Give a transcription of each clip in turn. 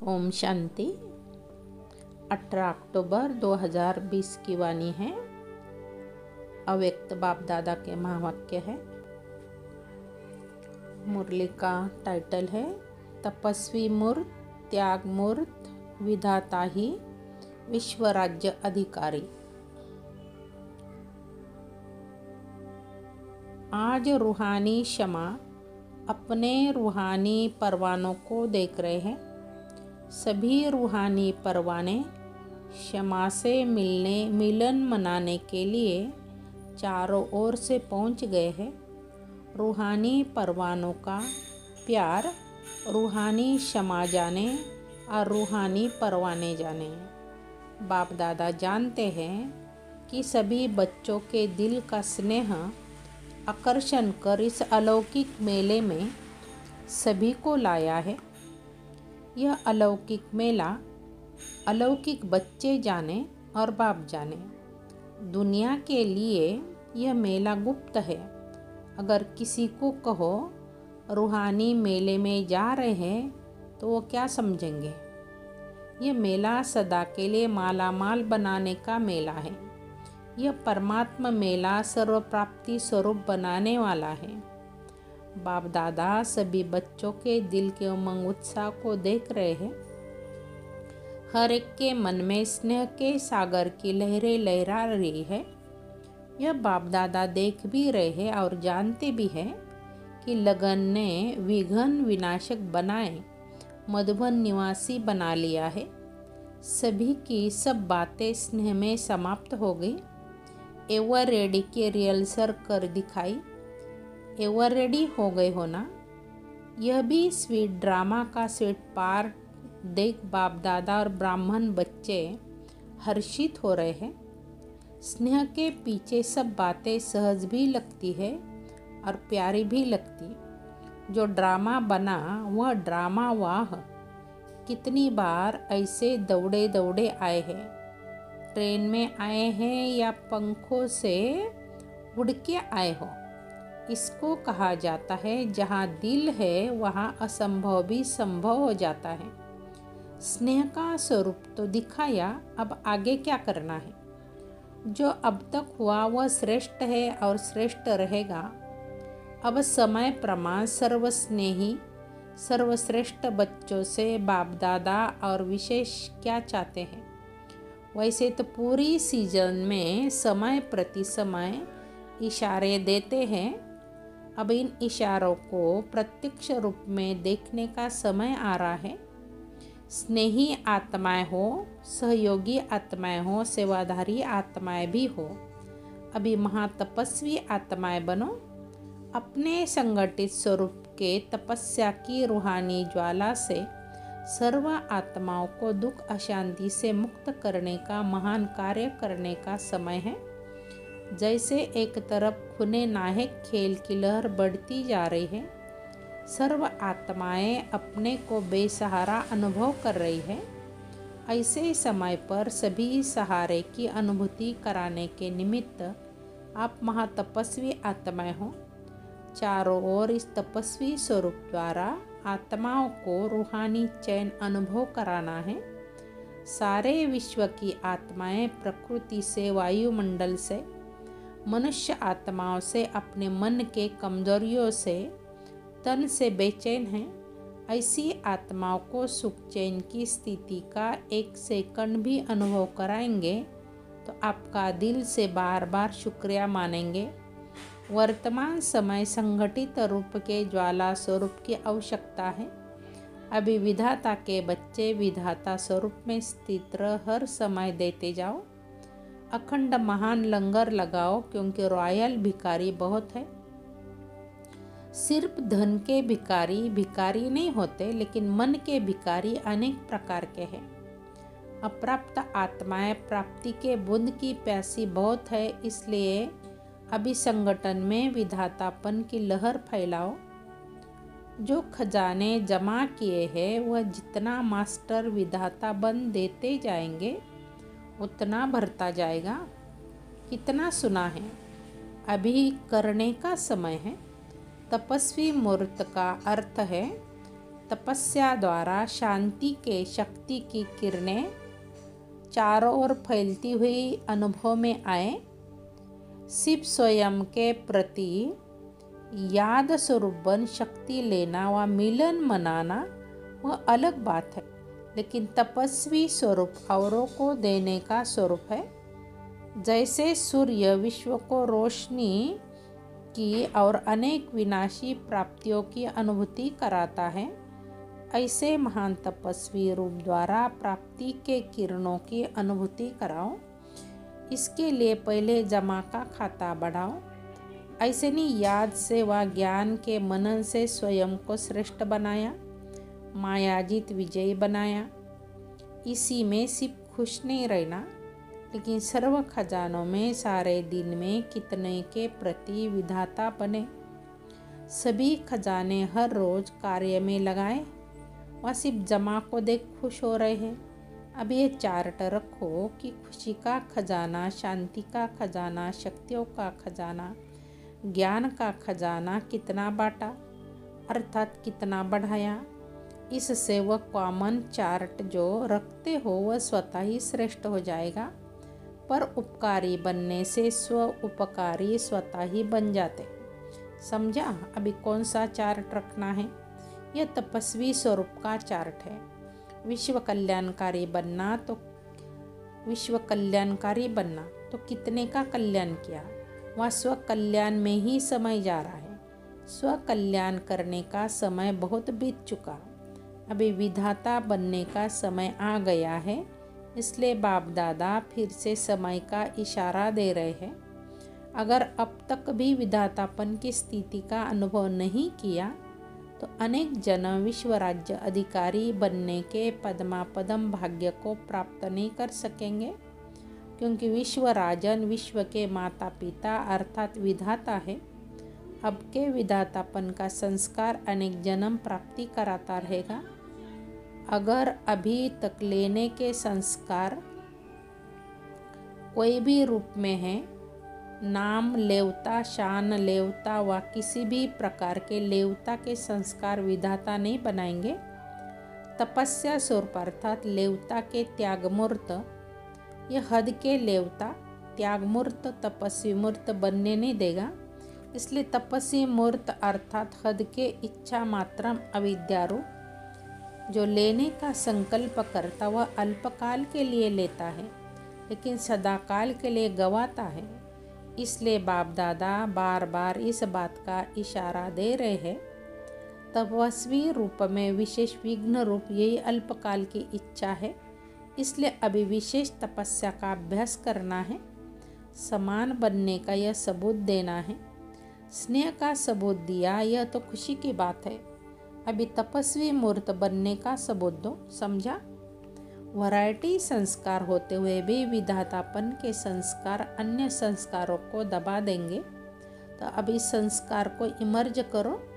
ओम शांति। 18 अक्टूबर 2020 की वाणी है। अव्यक्त बाप दादा के महावाक्य है। मुरली का टाइटल है तपस्वी मूर्त, त्याग मूर्त, विधाता ही विश्व राज्य अधिकारी। आज रूहानी क्षमा अपने रूहानी परवानों को देख रहे हैं। सभी रूहानी परवाने क्षमा से मिलन मनाने के लिए चारों ओर से पहुंच गए हैं। रूहानी परवानों का प्यार रूहानी क्षमा जाने और रूहानी परवाने जाने। बाप दादा जानते हैं कि सभी बच्चों के दिल का स्नेह आकर्षण कर इस अलौकिक मेले में सभी को लाया है। यह अलौकिक मेला अलौकिक बच्चे जाने और बाप जाने। दुनिया के लिए यह मेला गुप्त है। अगर किसी को कहो रूहानी मेले में जा रहे हैं तो वो क्या समझेंगे? यह मेला सदा के लिए माला माल बनाने का मेला है। यह परमात्मा मेला सर्व प्राप्ति स्वरूप बनाने वाला है। बाप दादा सभी बच्चों के दिल के उमंग उत्साह को देख रहे हैं। हर एक के मन में स्नेह के सागर की लहरें लहरा रही है। यह बाप दादा देख भी रहे हैं और जानते भी हैं कि लगन ने विघ्न विनाशक बनाए मधुबन निवासी बना लिया है। सभी की सब बातें स्नेह में समाप्त हो गई। एवर रेडी के रिहर्सल कर दिखाई। एवर रेडी हो गए हो ना? यह भी स्वीट ड्रामा का स्वीट पार्ट देख बाप दादा और ब्राह्मण बच्चे हर्षित हो रहे हैं। स्नेह के पीछे सब बातें सहज भी लगती है और प्यारी भी लगती। जो ड्रामा बना वह ड्रामा वाह कितनी बार ऐसे दौड़े दौड़े आए हैं। ट्रेन में आए हैं या पंखों से उड़ के आए हो। इसको कहा जाता है जहाँ दिल है वहाँ असंभव भी संभव हो जाता है। स्नेह का स्वरूप तो दिखाया, अब आगे क्या करना है? जो अब तक हुआ वह श्रेष्ठ है और श्रेष्ठ रहेगा। अब समय प्रमाण सर्वस्नेही सर्वश्रेष्ठ बच्चों से बाप दादा और विशेष क्या चाहते हैं? वैसे तो पूरी सीजन में समय प्रति समय इशारे देते हैं। अब इन इशारों को प्रत्यक्ष रूप में देखने का समय आ रहा है। स्नेही आत्माएं हो, सहयोगी आत्माएं हो, सेवाधारी आत्माएं भी हो। अभी महातपस्वी आत्माएं बनो। अपने संगठित स्वरूप के तपस्या की रूहानी ज्वाला से सर्व आत्माओं को दुख अशांति से मुक्त करने का महान कार्य करने का समय है। जैसे एक तरफ खुने नाहक खेल की लहर बढ़ती जा रही है, सर्व आत्माएं अपने को बेसहारा अनुभव कर रही है। ऐसे समय पर सभी सहारे की अनुभूति कराने के निमित्त आप महातपस्वी आत्माएं हो। चारों ओर इस तपस्वी स्वरूप द्वारा आत्माओं को रूहानी चैन अनुभव कराना है। सारे विश्व की आत्माएं प्रकृति से, वायुमंडल से, मनुष्य आत्माओं से, अपने मन के कमजोरियों से, तन से बेचैन हैं। ऐसी आत्माओं को सुख चैन की स्थिति का एक सेकंड भी अनुभव कराएंगे तो आपका दिल से बार बार शुक्रिया मानेंगे। वर्तमान समय संगठित रूप के ज्वाला स्वरूप की आवश्यकता है। अभी विधाता के बच्चे विधाता स्वरूप में स्थित हर समय देते जाओ। अखंड महान लंगर लगाओ, क्योंकि रॉयल भिखारी बहुत है। सिर्फ धन के भिखारी भिखारी नहीं होते, लेकिन मन के भिखारी अनेक प्रकार के हैं। अप्राप्त आत्माएं प्राप्ति के बूंद की प्यासी बहुत है। इसलिए अभी संगठन में विधातापन की लहर फैलाओ। जो खजाने जमा किए हैं वह जितना मास्टर विधाता बन देते जाएंगे उतना भरता जाएगा। कितना सुना है, अभी करने का समय है। तपस्वी मूर्त का अर्थ है तपस्या द्वारा शांति के शक्ति की किरणें चारों ओर फैलती हुई अनुभव में आए। शिव स्वयं के प्रति याद स्वरूप बन शक्ति लेना व मिलन मनाना वह अलग बात है, लेकिन तपस्वी स्वरूप औरों को देने का स्वरूप है। जैसे सूर्य विश्व को रोशनी की और अनेक विनाशी प्राप्तियों की अनुभूति कराता है, ऐसे महान तपस्वी रूप द्वारा प्राप्ति के किरणों की अनुभूति कराओ। इसके लिए पहले जमा का खाता बढ़ाओ। ऐसे नहीं याद से व ज्ञान के मनन से स्वयं को श्रेष्ठ बनाया, मायाजीत विजयी बनाया। इसी में सिर्फ खुश नहीं रहना, लेकिन सर्व खजानों में सारे दिन में कितने के प्रति विधाता बने। सभी खजाने हर रोज कार्य में लगाए। वह सिर्फ जमा को देख खुश हो रहे हैं। अब ये चार्ट रखो कि खुशी का खजाना, शांति का खजाना, शक्तियों का खजाना, ज्ञान का खजाना कितना बांटा, अर्थात कितना बढ़ाया। इससे वह कॉमन चार्ट जो रखते हो वह स्वतः ही श्रेष्ठ हो जाएगा। पर उपकारी बनने से स्व उपकारी स्वतः ही बन जाते। समझा? अभी कौन सा चार्ट रखना है? यह तपस्वी स्वरूप का चार्ट है। विश्व कल्याणकारी बनना तो कितने का कल्याण किया? वह स्व कल्याण में ही समय जा रहा है। स्व कल्याण करने का समय बहुत बीत चुका। अभी विधाता बनने का समय आ गया है। इसलिए बाप दादा फिर से समय का इशारा दे रहे हैं। अगर अब तक भी विधातापन की स्थिति का अनुभव नहीं किया तो अनेक जन्म विश्व राज्य अधिकारी बनने के पद्मापदम भाग्य को प्राप्त नहीं कर सकेंगे, क्योंकि विश्व राजन विश्व के माता पिता अर्थात विधाता है। अब के विधातापन का संस्कार अनेक जन्म प्राप्ति कराता रहेगा। अगर अभी तक लेने के संस्कार कोई भी रूप में है, नाम लेवता, शान लेवता व किसी भी प्रकार के लेवता के संस्कार विधाता नहीं बनाएंगे। तपस्या स्वरूप अर्थात लेवता के त्यागमूर्त, यह हद के लेवता त्यागमूर्त तपस्वी मूर्त बनने नहीं देगा। इसलिए तपस्वी मूर्त अर्थात हद के इच्छा मात्रम अविद्यारूप जो लेने का संकल्प करता वह अल्पकाल के लिए लेता है, लेकिन सदाकाल के लिए गवाता है। इसलिए बाप दादा बार बार इस बात का इशारा दे रहे हैं। तपस्वी रूप में विशेष विघ्न रूप यही अल्पकाल की इच्छा है। इसलिए अभी विशेष तपस्या का अभ्यास करना है। समान बनने का यह सबूत देना है। स्नेह का सबूत दिया, यह तो खुशी की बात है। अभी तपस्वी मूर्त बनने का सबूत दो। समझा? वैरायटी संस्कार होते हुए भी विधातापन के संस्कार अन्य संस्कारों को दबा देंगे, तो अभी संस्कार को इमर्ज करो।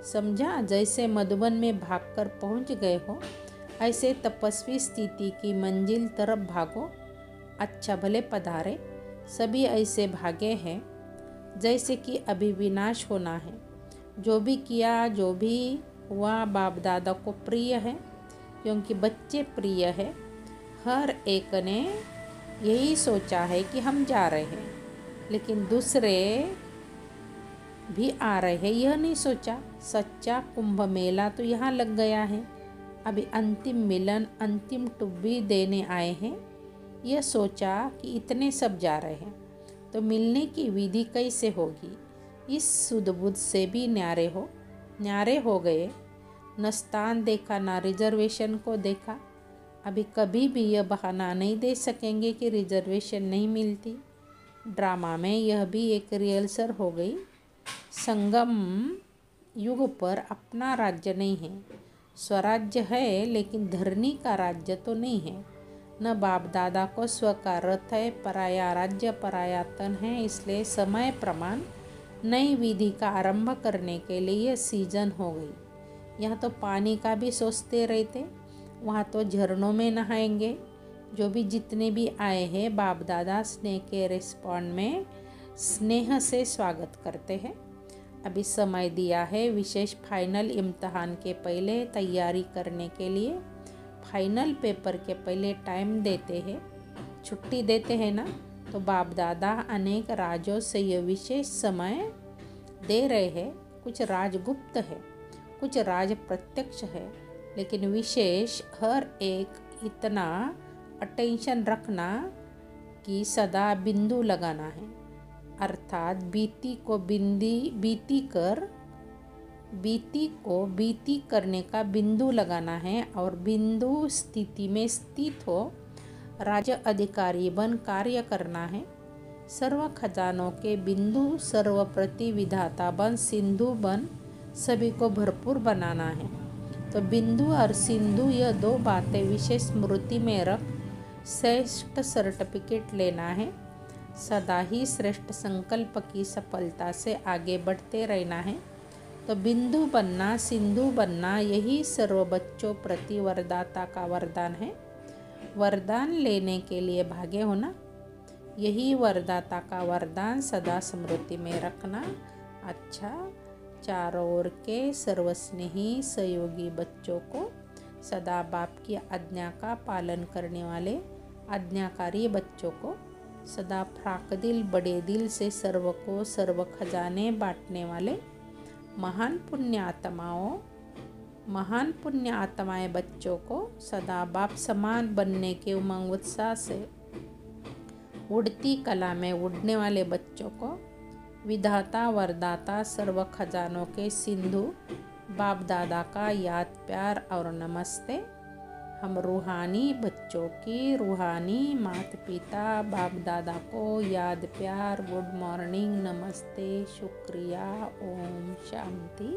समझा? जैसे मधुबन में भागकर पहुंच गए हो, ऐसे तपस्वी स्थिति की मंजिल तरफ भागो। अच्छा भले पधारे। सभी ऐसे भागे हैं जैसे कि अभी विनाश होना है। जो भी किया, जो भी हुआ, बाप दादा को प्रिय है, क्योंकि बच्चे प्रिय है। हर एक ने यही सोचा है कि हम जा रहे हैं, लेकिन दूसरे भी आ रहे हैं, यह नहीं सोचा। सच्चा कुंभ मेला तो यहाँ लग गया है। अभी अंतिम मिलन, अंतिम टुब्बी देने आए हैं। यह सोचा कि इतने सब जा रहे हैं, तो मिलने की विधि कैसे होगी? इस सुध-बुध से भी न्यारे हो गए। न स्थान देखा, ना रिजर्वेशन को देखा। अभी कभी भी यह बहाना नहीं दे सकेंगे कि रिजर्वेशन नहीं मिलती। ड्रामा में यह भी एक रिहर्सल हो गई। संगम युग पर अपना राज्य नहीं है। स्वराज्य है, लेकिन धरनी का राज्य तो नहीं है। न बाप दादा को स्व का रथ है, पराया राज्य पराया तन है। इसलिए समय प्रमाण नई विधि का आरंभ करने के लिए सीजन हो गई। यहाँ तो पानी का भी सोचते रहते, वहाँ तो झरनों में नहाएंगे। जो भी जितने भी आए हैं, बाप दादा स्नेह के रिस्पॉन्ड में स्नेह से स्वागत करते हैं। अभी समय दिया है विशेष फाइनल इम्तहान के पहले तैयारी करने के लिए। फाइनल पेपर के पहले टाइम देते हैं, छुट्टी देते हैं ना, तो बाप दादा अनेक राजों से ये विशेष समय दे रहे हैं। कुछ राज गुप्त है, कुछ राज प्रत्यक्ष है, लेकिन विशेष हर एक इतना अटेंशन रखना कि सदा बिंदु लगाना है, अर्थात बीती को बीती करने का बिंदु लगाना है और बिंदु स्थिति में स्थित हो राज्य अधिकारी बन कार्य करना है। सर्व खजानों के बिंदु सर्वप्रति विधाता बन सिंधु बन सभी को भरपूर बनाना है। तो बिंदु और सिंधु यह दो बातें विशेष स्मृति में रख श्रेष्ठ सर्टिफिकेट लेना है। सदा ही श्रेष्ठ संकल्प की सफलता से आगे बढ़ते रहना है। तो बिंदु बनना सिंधु बनना यही सर्व बच्चों प्रति वरदाता का वरदान है। वरदान लेने के लिए भागे होना, यही वरदाता का वरदान सदा स्मृति में रखना। अच्छा, चारों ओर के सर्वस्नेही सहयोगी बच्चों को, सदा बाप की आज्ञा का पालन करने वाले आज्ञाकारी बच्चों को, सदा फ्राक दिल बड़े दिल से सर्व को सर्व खजाने बांटने वाले महान पुण्य आत्माएं बच्चों को, सदा बाप समान बनने के उमंग उत्साह से उड़ती कला में उड़ने वाले बच्चों को, विधाता वरदाता सर्व खजानों के सिंधु बाप दादा का याद प्यार और नमस्ते। हम रूहानी बच्चों की रूहानी माता पिता बाप दादा को याद प्यार गुड मॉर्निंग नमस्ते शुक्रिया ओम शांति।